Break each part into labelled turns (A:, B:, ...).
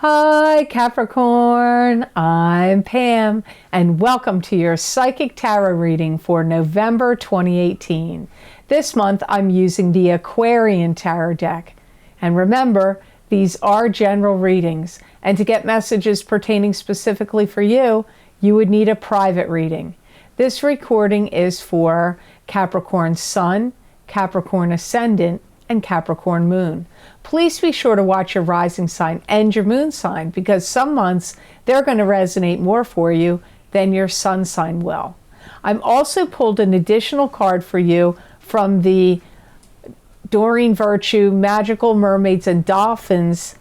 A: Hi Capricorn, I'm Pam and welcome to your Psychic Tarot reading for November 2018. This month I'm using the Aquarian Tarot deck. And remember, these are general readings, and to get messages pertaining specifically for you, you would need a private reading. This recording is for Capricorn Sun, Capricorn Ascendant, and Capricorn Moon. Please be sure to watch your rising sign and your moon sign, because some months they're going to resonate more for you than your sun sign will. I've also pulled an additional card for you from the Doreen Virtue Magical Mermaids and Dolphins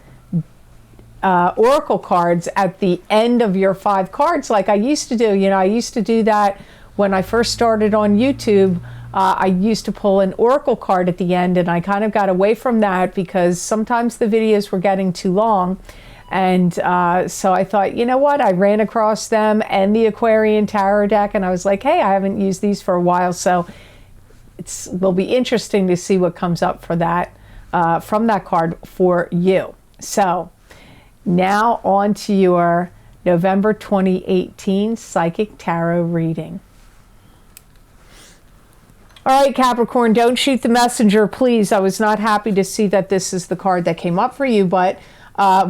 A: oracle cards at the end of your 5 cards, like I used to do. I used to do that when I first started on YouTube. I used to pull an oracle card at the end, and I kind of got away from that because sometimes the videos were getting too long. And so I thought, you know what? I ran across them and the Aquarian Tarot deck, and I was like, hey, I haven't used these for a while, so it will be interesting to see what comes up for that from that card for you. So now on to your November 2018 Psychic Tarot reading. All right, Capricorn, don't shoot the messenger, please. I was not happy to see that this is the card that came up for you, but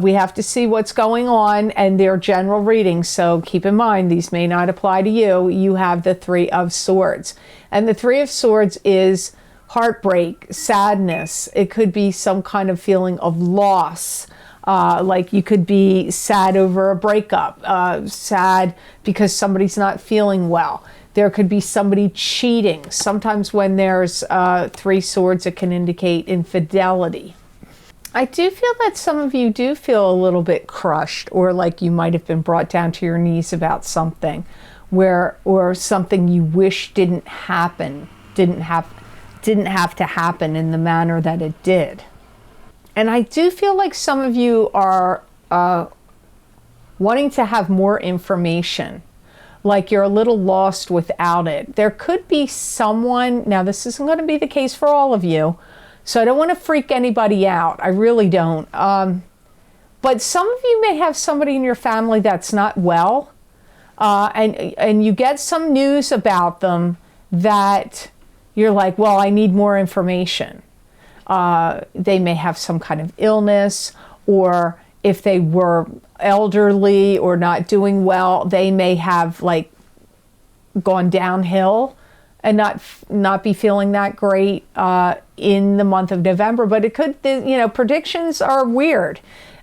A: we have to see what's going on, and they're general readings, so keep in mind these may not apply to you. You have the 3 of Swords, and the 3 of Swords is heartbreak, sadness. It could be some kind of feeling of loss. Like you could be sad over a breakup, sad because somebody's not feeling well. There could be somebody cheating. Sometimes when there's 3 swords, it can indicate infidelity. I do feel that some of you do feel a little bit crushed, or like you might have been brought down to your knees about something, or something you wish didn't happen, didn't have to happen in the manner that it did. And I do feel like some of you are wanting to have more information. Like you're a little lost without it. There could be someone, now this isn't going to be the case for all of you, so I don't want to freak anybody out. I really don't. But some of you may have somebody in your family that's not well, and you get some news about them that you're like, well, I need more information. They may have some kind of illness, or if they were elderly or not doing well, they may have like gone downhill and not be feeling that great in the month of November. But it could, predictions are weird.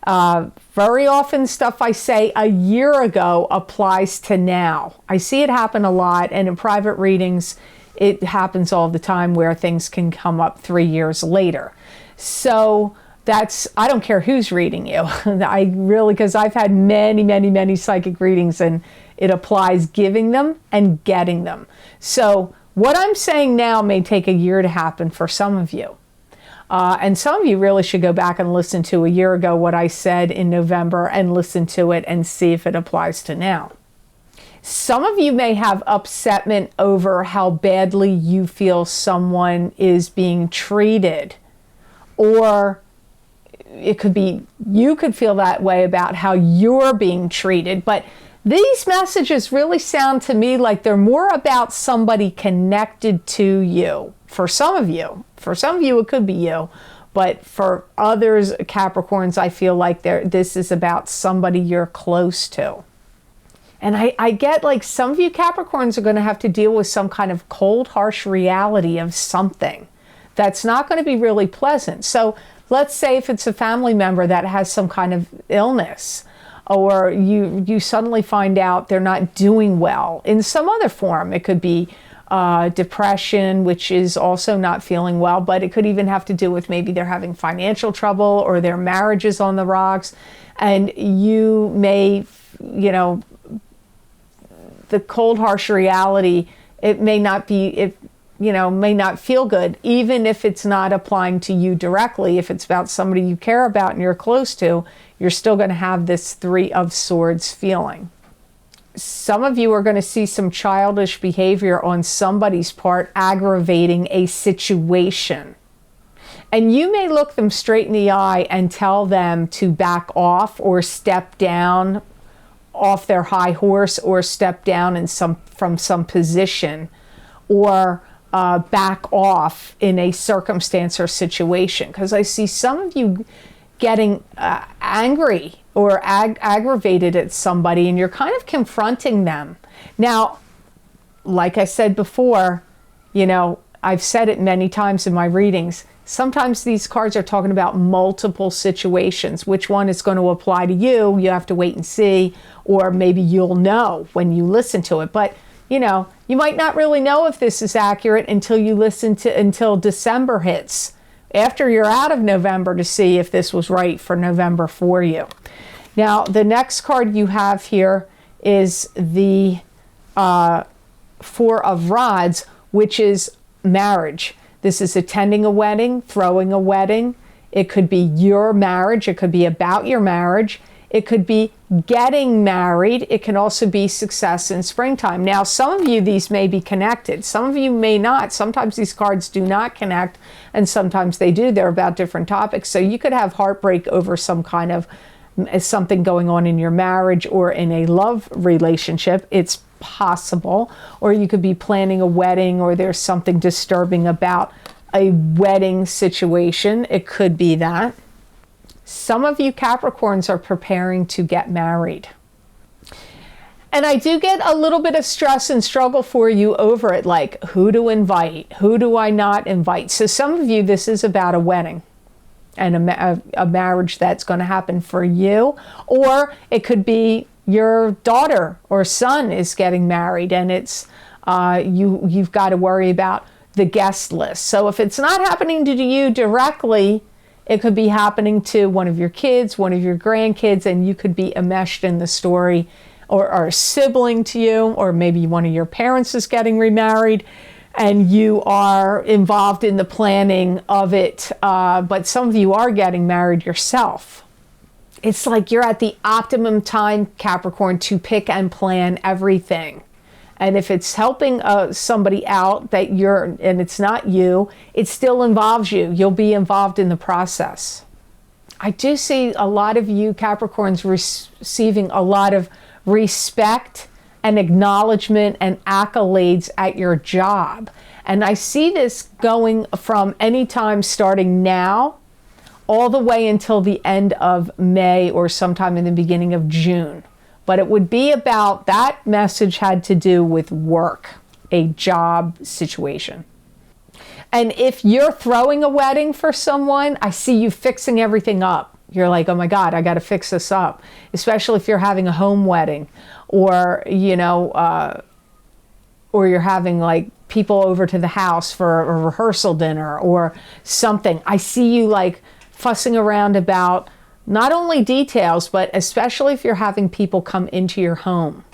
A: Very often stuff I say a year ago applies to now. I see it happen a lot, and in private readings it happens all the time where things can come up 3 years later. So I don't care who's reading you. Because I've had many psychic readings, and it applies giving them and getting them. So what I'm saying now may take a year to happen for some of you. And some of you really should go back and listen to a year ago what I said in November, and listen to it and see if it applies to now. Some of you may have upsetment over how badly you feel someone is being treated, or it could be you could feel that way about how you're being treated. But these messages really sound to me like they're more about somebody connected to you. For some of you it could be you, but for others, Capricorns, I feel like this is about somebody you're close to. And I get like some of you Capricorns are going to have to deal with some kind of cold, harsh reality of something that's not going to be really pleasant. So let's say if it's a family member that has some kind of illness, or you suddenly find out they're not doing well in some other form. It could be depression, which is also not feeling well, but it could even have to do with maybe they're having financial trouble, or their marriage is on the rocks, and you may, the cold, harsh reality, it may not be, may not feel good, even if it's not applying to you directly. If it's about somebody you care about and you're close to, you're still going to have this 3 of Swords feeling. Some of you are going to see some childish behavior on somebody's part aggravating a situation. And you may look them straight in the eye and tell them to back off or step down off their high horse, or step down from some position, or back off in a circumstance or situation. Because I see some of you getting angry or aggravated at somebody, and you're kind of confronting them. Now, like I said before, I've said it many times in my readings, sometimes these cards are talking about multiple situations. Which one is going to apply to you? You have to wait and see, or maybe you'll know when you listen to it. But, you might not really know if this is accurate until you listen until December hits, after you're out of November, to see if this was right for November for you. Now, the next card you have here is the Four of Rods, which is marriage. This is attending a wedding, throwing a wedding. It could be your marriage. It could be about your marriage. It could be getting married. It can also be success in springtime. Now, some of you, these may be connected. Some of you may not. Sometimes these cards do not connect, and sometimes they do. They're about different topics. So you could have heartbreak over some kind of something going on in your marriage or in a love relationship. It's possible. Or you could be planning a wedding, or there's something disturbing about a wedding situation. It could be that. Some of you Capricorns are preparing to get married. And I do get a little bit of stress and struggle for you over it, like who to invite, who do I not invite. So some of you, this is about a wedding and a marriage that's going to happen for you. Or it could be your daughter or son is getting married, and it's you've got to worry about the guest list. So if it's not happening to you directly, it could be happening to one of your kids, one of your grandkids, and you could be enmeshed in the story, or a sibling to you, or maybe one of your parents is getting remarried and you are involved in the planning of it. But some of you are getting married yourself. It's like you're at the optimum time, Capricorn, to pick and plan everything. And if it's helping somebody out and it's not you, it still involves you. You'll be involved in the process. I do see a lot of you Capricorns receiving a lot of respect and acknowledgement and accolades at your job. And I see this going from any time starting now all the way until the end of May or sometime in the beginning of June. But it would be about, that message had to do with work, a job situation. And if you're throwing a wedding for someone, I see you fixing everything up. You're like, oh my God, I got to fix this up. Especially if you're having a home wedding, or, or you're having like people over to the house for a rehearsal dinner or something. I see you like fussing around about not only details, but especially if you're having people come into your home.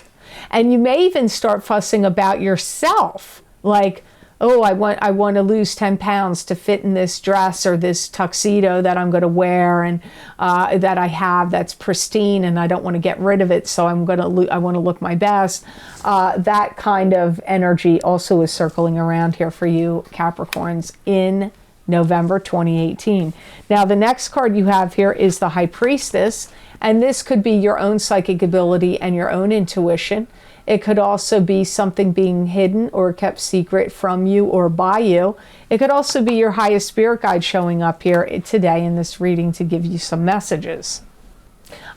A: And you may even start fussing about yourself. Like, oh, I want to lose 10 pounds to fit in this dress or this tuxedo that I'm going to wear, and that I have that's pristine, and I don't want to get rid of it, so I want to look my best. That kind of energy also is circling around here for you Capricorns in November 2018. Now, the next card you have here is the High Priestess, and this could be your own psychic ability and your own intuition. It could also be something being hidden or kept secret from you or by you. It could also be your highest spirit guide showing up here today in this reading to give you some messages.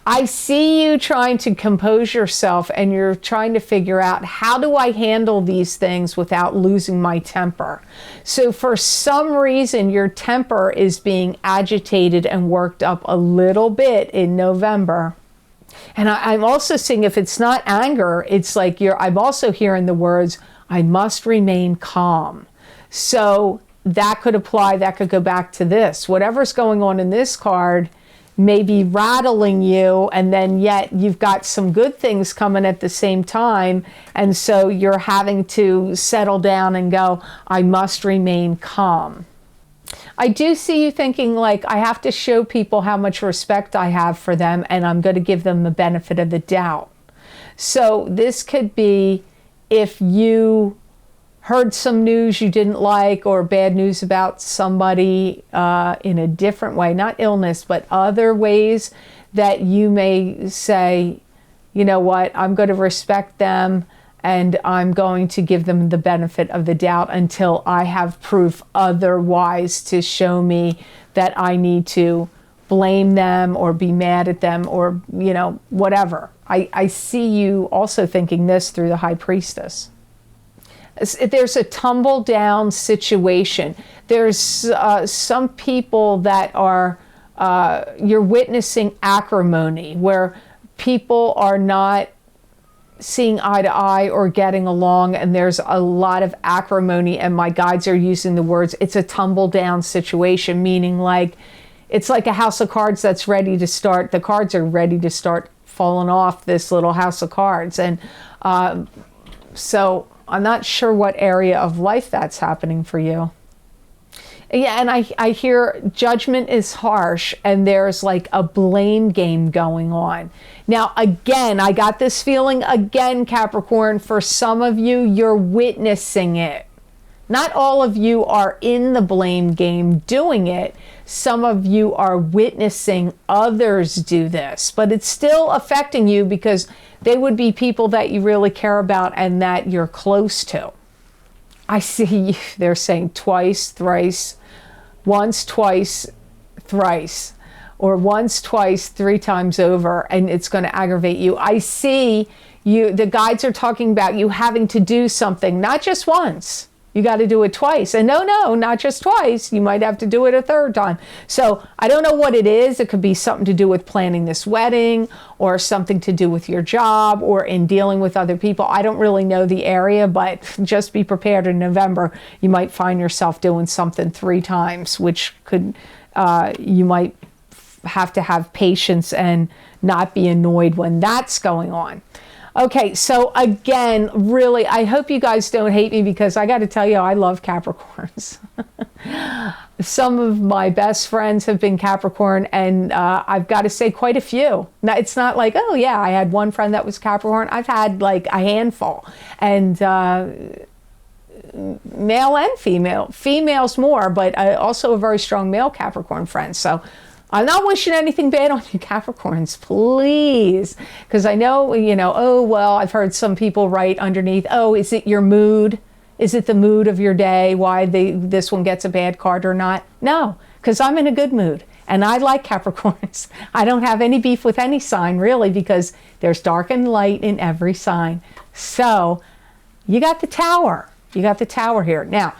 A: I see you trying to compose yourself, and you're trying to figure out, how do I handle these things without losing my temper? So for some reason, your temper is being agitated and worked up a little bit in November. And I'm also seeing, if it's not anger, it's like I'm also hearing the words, I must remain calm. So that could apply, that could go back to this. Whatever's going on in this card may be rattling you, and then yet you've got some good things coming at the same time, and so you're having to settle down and go, I must remain calm. I do see you thinking, like, I have to show people how much respect I have for them, and I'm going to give them the benefit of the doubt. So this could be, if you heard some news you didn't like, or bad news about somebody in a different way, not illness, but other ways that you may say, you know what, I'm going to respect them and I'm going to give them the benefit of the doubt until I have proof otherwise to show me that I need to blame them or be mad at them or, you know, whatever. I see you also thinking this through the High Priestess. There's a tumble down situation. There's some people that are, you're witnessing acrimony, where people are not seeing eye to eye or getting along, and there's a lot of acrimony, and my guides are using the words, it's a tumble down situation, meaning like, it's like a house of cards that's ready to start, the cards are ready to start falling off this little house of cards. And so I'm not sure what area of life that's happening for you. Yeah, and I hear judgment is harsh, and there's like a blame game going on. Now, again, I got this feeling again, Capricorn, for some of you, you're witnessing it. Not all of you are in the blame game doing it. Some of you are witnessing others do this, but it's still affecting you because they would be people that you really care about and that you're close to. I see they're saying twice, thrice, once, twice, thrice, or once, twice, 3 times over, and it's going to aggravate you. I see you, the guides are talking about you having to do something, not just once. You got to do it twice. And no, not just twice. You might have to do it a 3rd time. So I don't know what it is. It could be something to do with planning this wedding, or something to do with your job, or in dealing with other people. I don't really know the area, but just be prepared in November. You might find yourself doing something 3 times, which could, you might have to have patience and not be annoyed when that's going on. Okay, so again, really, I hope you guys don't hate me, because I got to tell you, I love Capricorns. Some of my best friends have been Capricorn, and I've got to say quite a few. Now, it's not like, oh yeah, I had one friend that was Capricorn. I've had like a handful, and male and female. Females more, but also a very strong male Capricorn friend. So I'm not wishing anything bad on you, Capricorns, please. Because I know, you know, oh, well, I've heard some people write underneath, oh, is it your mood? Is it the mood of your day, why this one gets a bad card or not? No, because I'm in a good mood. And I like Capricorns. I don't have any beef with any sign, really, because there's dark and light in every sign. So you got the Tower. You got the Tower here. Now,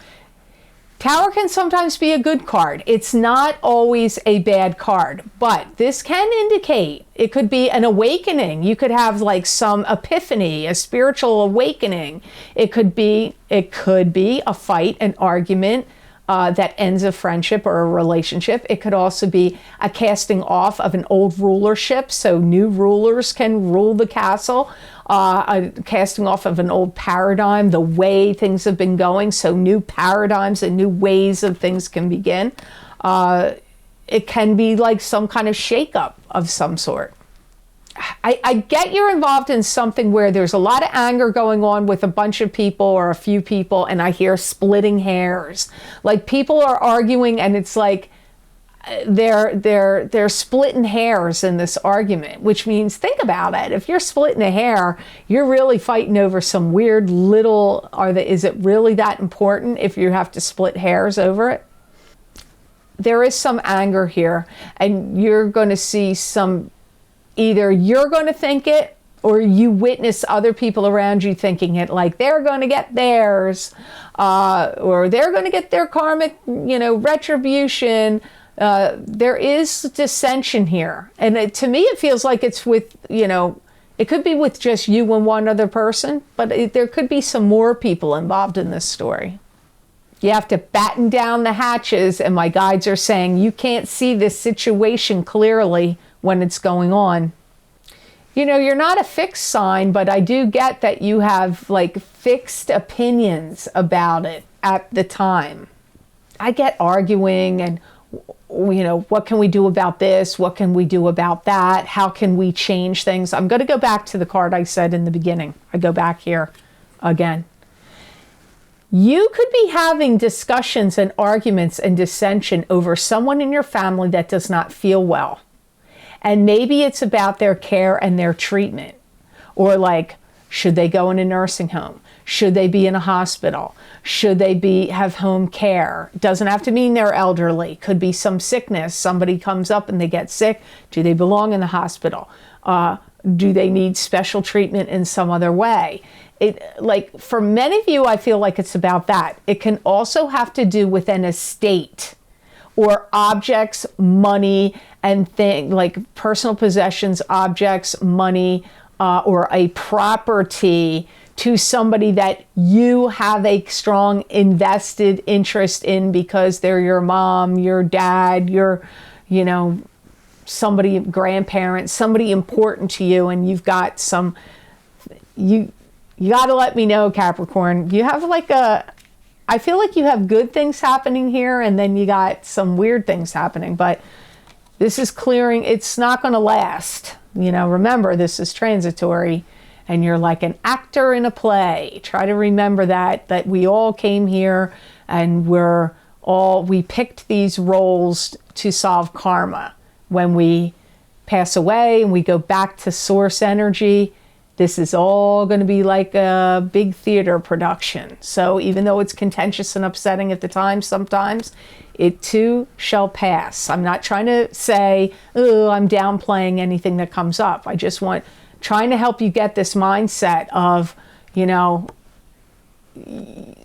A: Tower can sometimes be a good card. It's not always a bad card, but this can indicate, it could be an awakening. You could have like some epiphany, a spiritual awakening. It could be a fight, an argument that ends a friendship or a relationship. It could also be a casting off of an old rulership, so new rulers can rule the castle. A casting off of an old paradigm, the way things have been going, so new paradigms and new ways of things can begin. It can be like some kind of shakeup of some sort. I get you're involved in something where there's a lot of anger going on with a bunch of people or a few people, and I hear splitting hairs. Like people are arguing, and it's like they're splitting hairs in this argument, which means, think about it. If you're splitting a hair, you're really fighting over some weird little, is it really that important if you have to split hairs over it? There is some anger here, and you're going to see some, either you're going to think it, or you witness other people around you thinking it, like they're going to get theirs, or they're going to get their karmic, retribution. There is dissension here. And to me, it feels like it's with, it could be with just you and one other person, but there could be some more people involved in this story. You have to batten down the hatches, and my guides are saying you can't see this situation clearly when it's going on. You're not a fixed sign, but I do get that you have like fixed opinions about it at the time. I get arguing and, what can we do about this? What can we do about that? How can we change things? I'm going to go back to the card I said in the beginning. I go back here again. You could be having discussions and arguments and dissension over someone in your family that does not feel well. And maybe it's about their care and their treatment. Or like, should they go in a nursing home? Should they be in a hospital? Should they have home care? It doesn't have to mean they're elderly. Could be some sickness. Somebody comes up and they get sick. Do they belong in the hospital? Do they need special treatment in some other way? Like for many of you, I feel like it's about that. It can also have to do with an estate or objects, money, and like personal possessions, objects, money, or a property to somebody that you have a strong invested interest in because they're your mom, your dad, your, somebody, grandparent, somebody important to you, and you've got some, you got to let me know, Capricorn. You have I feel like you have good things happening here, and then you got some weird things happening, but this is clearing. It's not going to last. Remember, this is transitory, and you're like an actor in a play. Try to remember that we all came here, and we picked these roles to solve karma. When we pass away and we go back to source energy, this is all going to be like a big theater production. So even though it's contentious and upsetting at the time, sometimes it too shall pass. I'm not trying to say, oh, I'm downplaying anything that comes up. I just trying to help you get this mindset of,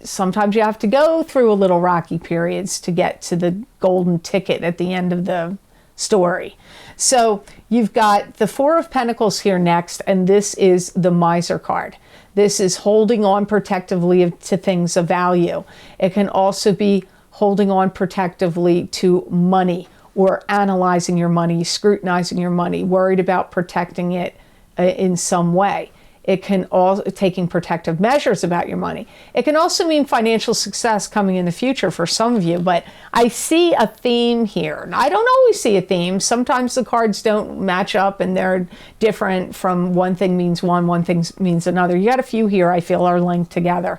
A: sometimes you have to go through a little rocky periods to get to the golden ticket at the end of the story. So you've got the Four of Pentacles here next, and this is the Miser card. This is holding on protectively to things of value. It can also be holding on protectively to money, or analyzing your money, scrutinizing your money, worried about protecting it in some way. It can also taking protective measures about your money. It can also mean financial success coming in the future for some of you, but I see a theme here. Now, I don't always see a theme. Sometimes the cards don't match up and they're different from one thing means one thing means another. You got a few here I feel are linked together.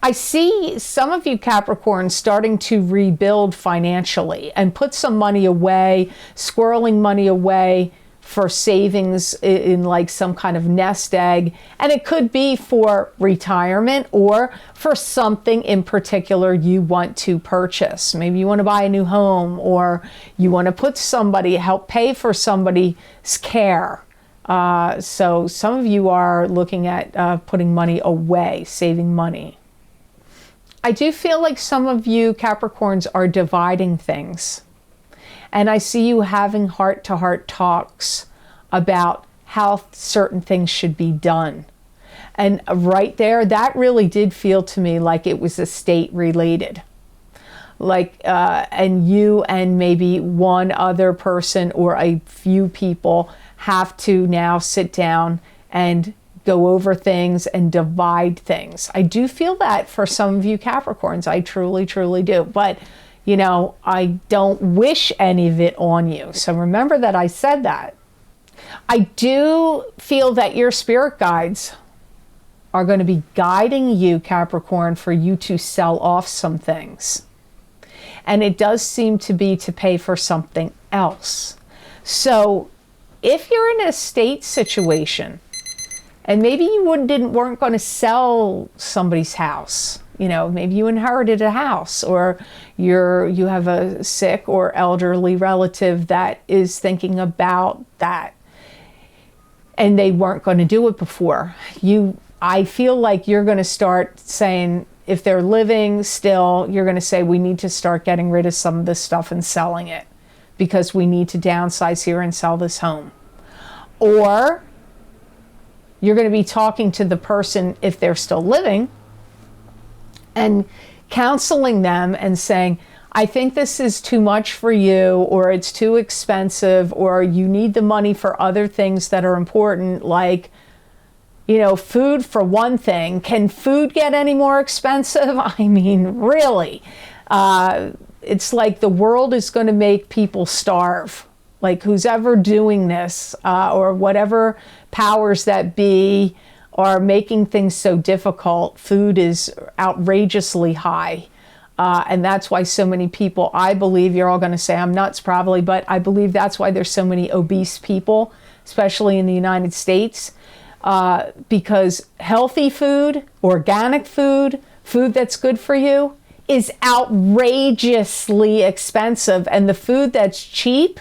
A: I see some of you Capricorns starting to rebuild financially and put some money away, squirreling money away for savings in like some kind of nest egg. And it could be for retirement or for something in particular you want to purchase. Maybe you want to buy a new home, or you want to help pay for somebody's care. So some of you are looking at putting money away, saving money. I do feel like some of you Capricorns are dividing things. And I see you having heart-to-heart talks about how certain things should be done. And right there, that really did feel to me like it was estate related. And you and maybe one other person or a few people have to now sit down and go over things and divide things. I do feel that for some of you Capricorns. I truly, truly do. But I don't wish any of it on you. So remember that I said that. I do feel that your spirit guides are going to be guiding you, Capricorn, for you to sell off some things. And it does seem to be to pay for something else. So if you're in an estate situation, and maybe you weren't going to sell somebody's house, maybe you inherited a house, or you have a sick or elderly relative that is thinking about that, and they weren't going to do it before. I feel like you're going to start saying, if they're living still, you're going to say, we need to start getting rid of some of this stuff and selling it because we need to downsize here and sell this home. Or you're going to be talking to the person, if they're still living, and counseling them and saying, I think this is too much for you, or it's too expensive, or you need the money for other things that are important, like, food for one thing. Can food get any more expensive? I mean, really. It's like the world is going to make people starve. Like who's ever doing this, or whatever powers that be, are making things so difficult. Food is outrageously high. And that's why so many people, I believe, you're all going to say I'm nuts probably, but I believe that's why there's so many obese people, especially in the United States, because healthy food, organic food, food that's good for you is outrageously expensive. And the food that's cheap,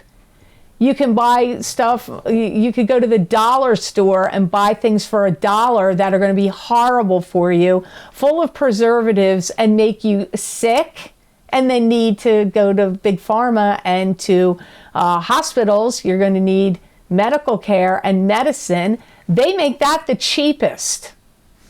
A: you can buy stuff, you could go to the dollar store and buy things for $1 that are going to be horrible for you, full of preservatives and make you sick, and then need to go to big pharma and to hospitals. You're going to need medical care and medicine. They make that the cheapest.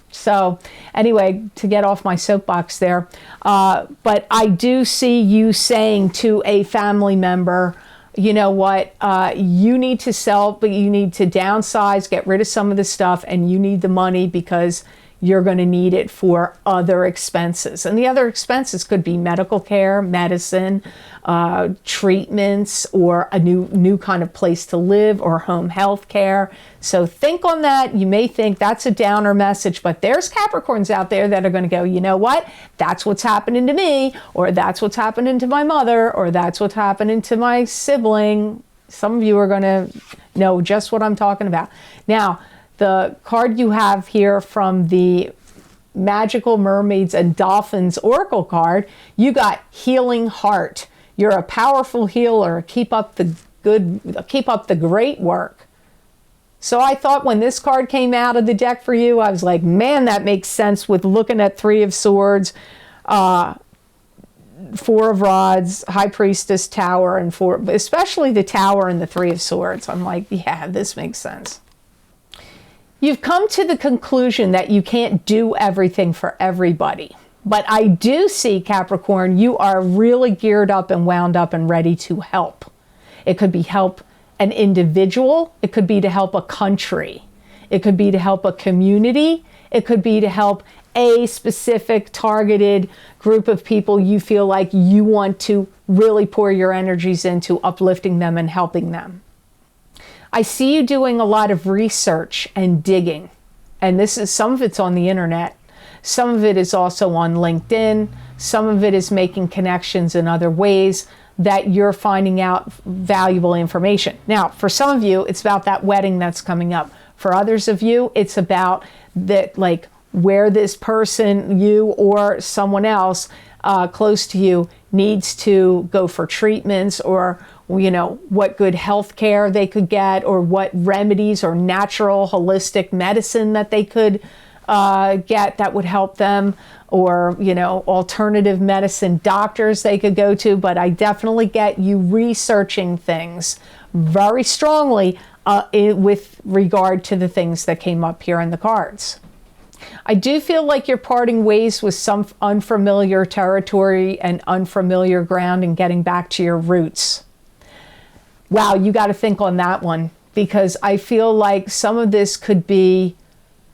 A: So anyway, to get off my soapbox there, but I do see you saying to a family member, you know what, you need to sell, but you need to downsize, get rid of some of the stuff, and you need the money because you're going to need it for other expenses. And the other expenses could be medical care, medicine, treatments, or a new kind of place to live, or home health care. So think on that. You may think that's a downer message, but there's Capricorns out there that are going to go, you know what? That's what's happening to me, or that's what's happening to my mother, or that's what's happening to my sibling. Some of you are going to know just what I'm talking about. Now, the card you have here from the Magical Mermaids and Dolphins Oracle card, you got Healing Heart. You're a powerful healer. Keep up the great work. So I thought when this card came out of the deck for you, I was like, man, that makes sense with looking at Three of Swords, Four of Rods, High Priestess, Tower, and Four, especially the Tower and the Three of Swords. I'm like, yeah, this makes sense. You've come to the conclusion that you can't do everything for everybody. But I do see, Capricorn, you are really geared up and wound up and ready to help. It could be help an individual. It could be to help a country. It could be to help a community. It could be to help a specific targeted group of people you feel like you want to really pour your energies into uplifting them and helping them. I see you doing a lot of research and digging, and this is, some of it's on the internet, some of it is also on LinkedIn, some of it is making connections in other ways that you're finding out valuable information. Now, for some of you, it's about that wedding that's coming up. For others of you, it's about that, like, where this person, you or someone else close to you, needs to go for treatments, or what good health care they could get, or what remedies or natural holistic medicine that they could get that would help them, or alternative medicine doctors they could go to. But I definitely get you researching things very strongly with regard to the things that came up here in the cards. I do feel like you're parting ways with some unfamiliar territory and unfamiliar ground and getting back to your roots. Wow, you got to think on that one, because I feel like some of this could be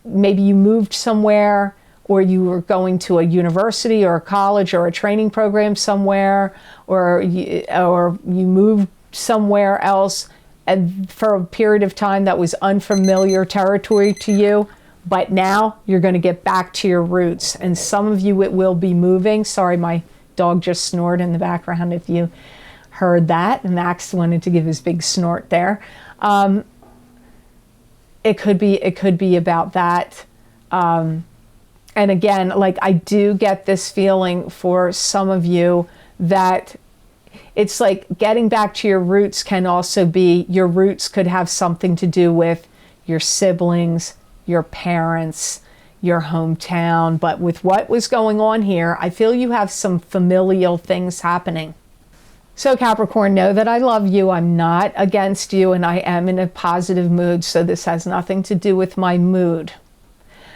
A: maybe you moved somewhere, or you were going to a university or a college or a training program somewhere, or you moved somewhere else and for a period of time that was unfamiliar territory to you. But now you're going to get back to your roots. And some of you, it will be moving. Sorry, my dog just snored in the background if you heard that. Max wanted to give his big snort there. It could be about that. And again, like, I do get this feeling for some of you that it's like getting back to your roots can also be, your roots could have something to do with your siblings, your parents, your hometown. But with what was going on here, I feel you have some familial things happening. So Capricorn, know that I love you. I'm not against you, and I am in a positive mood. So this has nothing to do with my mood.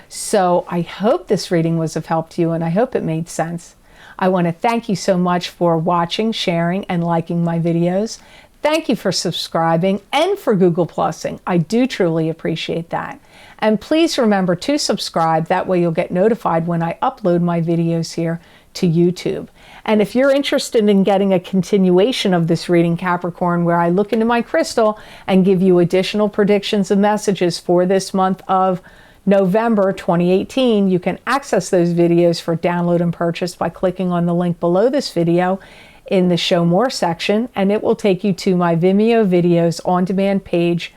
A: So I hope this reading was of help to you, and I hope it made sense. I want to thank you so much for watching, sharing, and liking my videos. Thank you for subscribing and for Google Plusing. I do truly appreciate that. And please remember to subscribe. That way you'll get notified when I upload my videos here to YouTube. And if you're interested in getting a continuation of this reading, Capricorn, where I look into my crystal and give you additional predictions and messages for this month of November 2018. You can access those videos for download and purchase by clicking on the link below this video in the Show More section, and it will take you to my Vimeo videos on demand page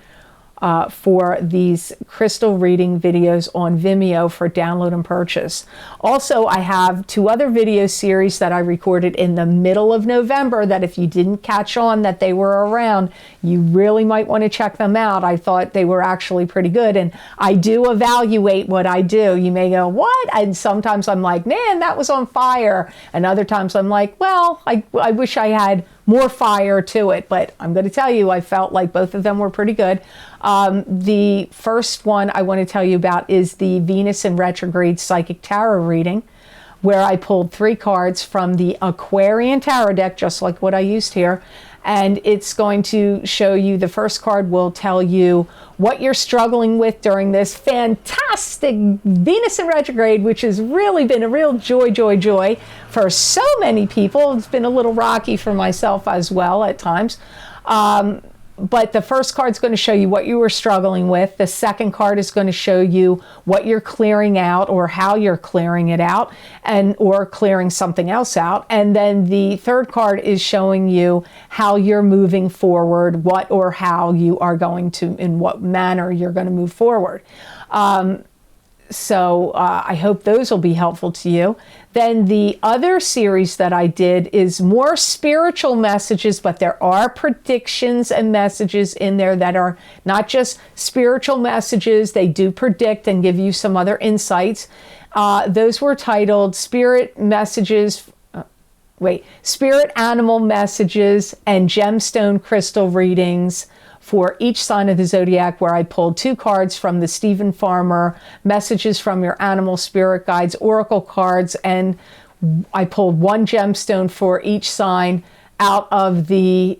A: for these crystal reading videos on Vimeo for download and purchase. Also, I have 2 other video series that I recorded in the middle of November that if you didn't catch on that they were around, you really might want to check them out. I thought they were actually pretty good, and I do evaluate what I do. You may go, what? And sometimes I'm like, man, that was on fire. And other times I'm like, well, I wish I had more fire to it, but I'm going to tell you, I felt like both of them were pretty good. The first one I want to tell you about is the Venus in retrograde psychic tarot reading, where I pulled 3 cards from the Aquarian tarot deck, just like what I used here. And it's going to show you, the first card will tell you what you're struggling with during this fantastic Venus in retrograde, which has really been a real joy for so many people. It's been a little rocky for myself as well at times. But the first card is going to show you what you were struggling with. The second card is going to show you what you're clearing out or how you're clearing it out, and or clearing something else out. And then the third card is showing you how you're moving forward, what or how you are going to, in what manner you're going to move forward. So I hope those will be helpful to you. Then the other series that I did is more spiritual messages, but there are predictions and messages in there that are not just spiritual messages. They do predict and give you some other insights. Those were titled Spirit Messages, Spirit Animal Messages and Gemstone Crystal Readings for each sign of the zodiac, where I pulled 2 cards from the Stephen Farmer Messages from Your Animal Spirit Guides Oracle cards, and I pulled 1 gemstone for each sign out of the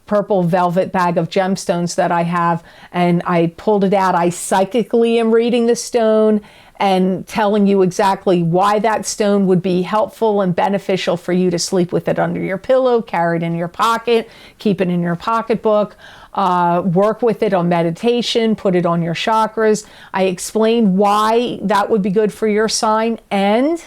A: purple velvet bag of gemstones that I have, and I pulled it out. I psychically am reading the stone and telling you exactly why that stone would be helpful and beneficial for you to sleep with it under your pillow, carry it in your pocket, keep it in your pocketbook, work with it on meditation, put it on your chakras. I explain why that would be good for your sign, and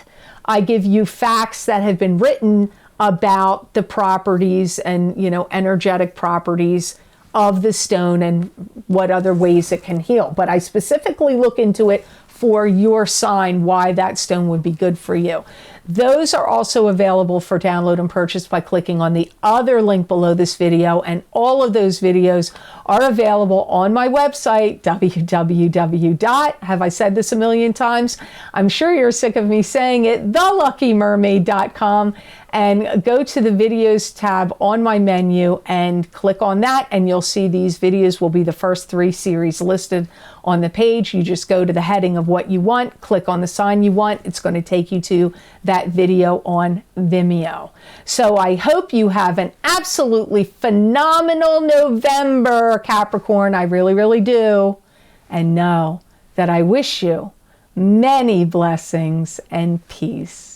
A: I give you facts that have been written about the properties and, energetic properties of the stone and what other ways it can heal. But I specifically look into it for your sign, why that stone would be good for you. Those are also available for download and purchase by clicking on the other link below this video, and all of those videos are available on my website, have I said this a million times? I'm sure you're sick of me saying it, theluckymermaid.com, and go to the videos tab on my menu and click on that, and you'll see these videos will be the first 3 series listed on the page. You just go to the heading of what you want, click on the sign you want. It's going to take you to that video on Vimeo. So I hope you have an absolutely phenomenal November, Capricorn. I really do. And know that I wish you many blessings and peace.